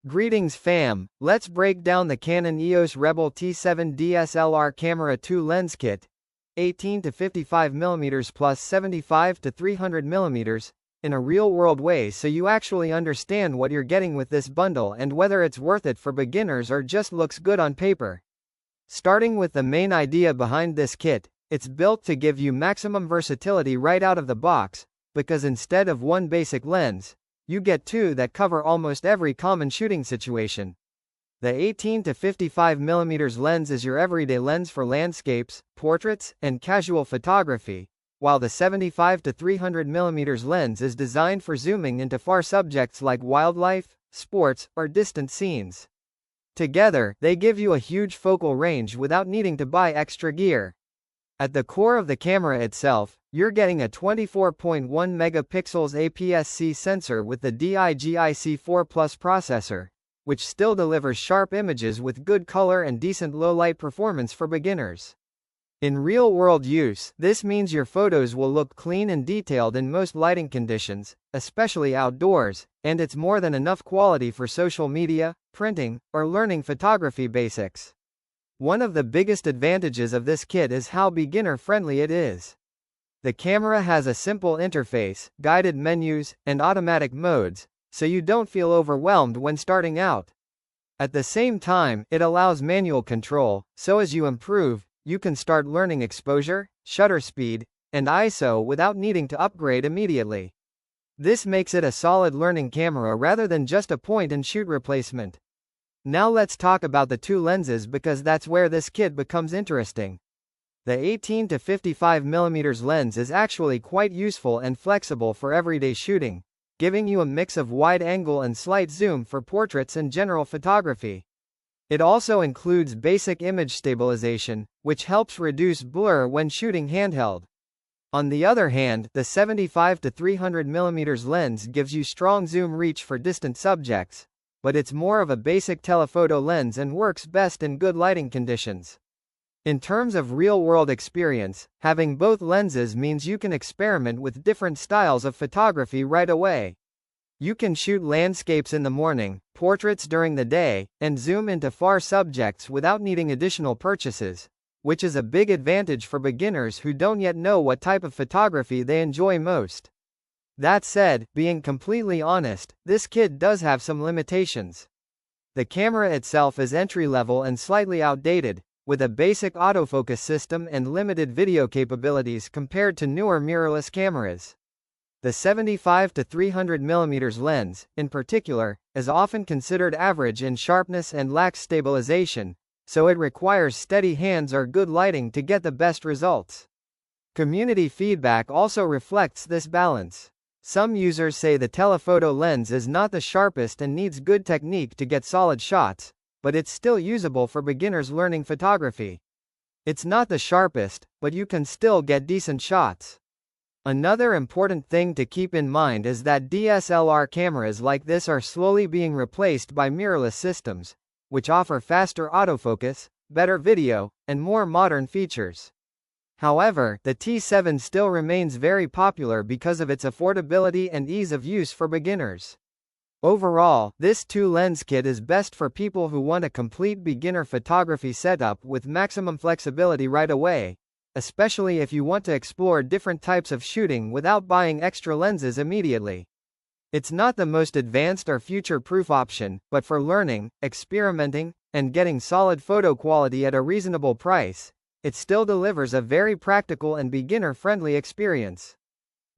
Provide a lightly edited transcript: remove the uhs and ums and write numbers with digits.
Greetings fam, let's break down the Canon EOS Rebel T7 DSLR Camera 2 Lens Kit, 18 to 55mm plus 75 to 300mm, in a real-world way so you actually understand what you're getting with this bundle and whether it's worth it for beginners or just looks good on paper. Starting with the main idea behind this kit, it's built to give you maximum versatility right out of the box, because instead of one basic lens, you get two that cover almost every common shooting situation. The 18 to 55mm lens is your everyday lens for landscapes, portraits, and casual photography, while the 75 to 300mm lens is designed for zooming into far subjects like wildlife, sports, or distant scenes. Together, they give you a huge focal range without needing to buy extra gear. At the core of the camera itself, you're getting a 24.1 megapixels APS-C sensor with the DIGIC 4 Plus processor, which still delivers sharp images with good color and decent low-light performance for beginners. In real-world use, this means your photos will look clean and detailed in most lighting conditions, especially outdoors, and it's more than enough quality for social media, printing, or learning photography basics. One of the biggest advantages of this kit is how beginner-friendly it is. The camera has a simple interface, guided menus, and automatic modes, so you don't feel overwhelmed when starting out. At the same time, it allows manual control, so as you improve, you can start learning exposure, shutter speed, and ISO without needing to upgrade immediately. This makes it a solid learning camera rather than just a point-and-shoot replacement. Now let's talk about the two lenses because that's where this kit becomes interesting. The 18 to 55mm lens is actually quite useful and flexible for everyday shooting, giving you a mix of wide angle and slight zoom for portraits and general photography. It also includes basic image stabilization, which helps reduce blur when shooting handheld. On the other hand, the 75 to 300mm lens gives you strong zoom reach for distant subjects, but it's more of a basic telephoto lens and works best in good lighting conditions. In terms of real-world experience, having both lenses means you can experiment with different styles of photography right away. You can shoot landscapes in the morning, portraits during the day, and zoom into far subjects without needing additional purchases, which is a big advantage for beginners who don't yet know what type of photography they enjoy most. That said, being completely honest, this kit does have some limitations. The camera itself is entry-level and slightly outdated, with a basic autofocus system and limited video capabilities compared to newer mirrorless cameras. The 75 to 300mm lens, in particular, is often considered average in sharpness and lacks stabilization, so it requires steady hands or good lighting to get the best results. Community feedback also reflects this balance. Some users say the telephoto lens is not the sharpest and needs good technique to get solid shots, but it's still usable for beginners learning photography. It's not the sharpest, but you can still get decent shots. Another important thing to keep in mind is that DSLR cameras like this are slowly being replaced by mirrorless systems, which offer faster autofocus, better video, and more modern features. However, the T7 still remains very popular because of its affordability and ease of use for beginners. Overall, this two-lens kit is best for people who want a complete beginner photography setup with maximum flexibility right away, especially if you want to explore different types of shooting without buying extra lenses immediately. It's not the most advanced or future-proof option, but for learning, experimenting, and getting solid photo quality at a reasonable price, it still delivers a very practical and beginner-friendly experience.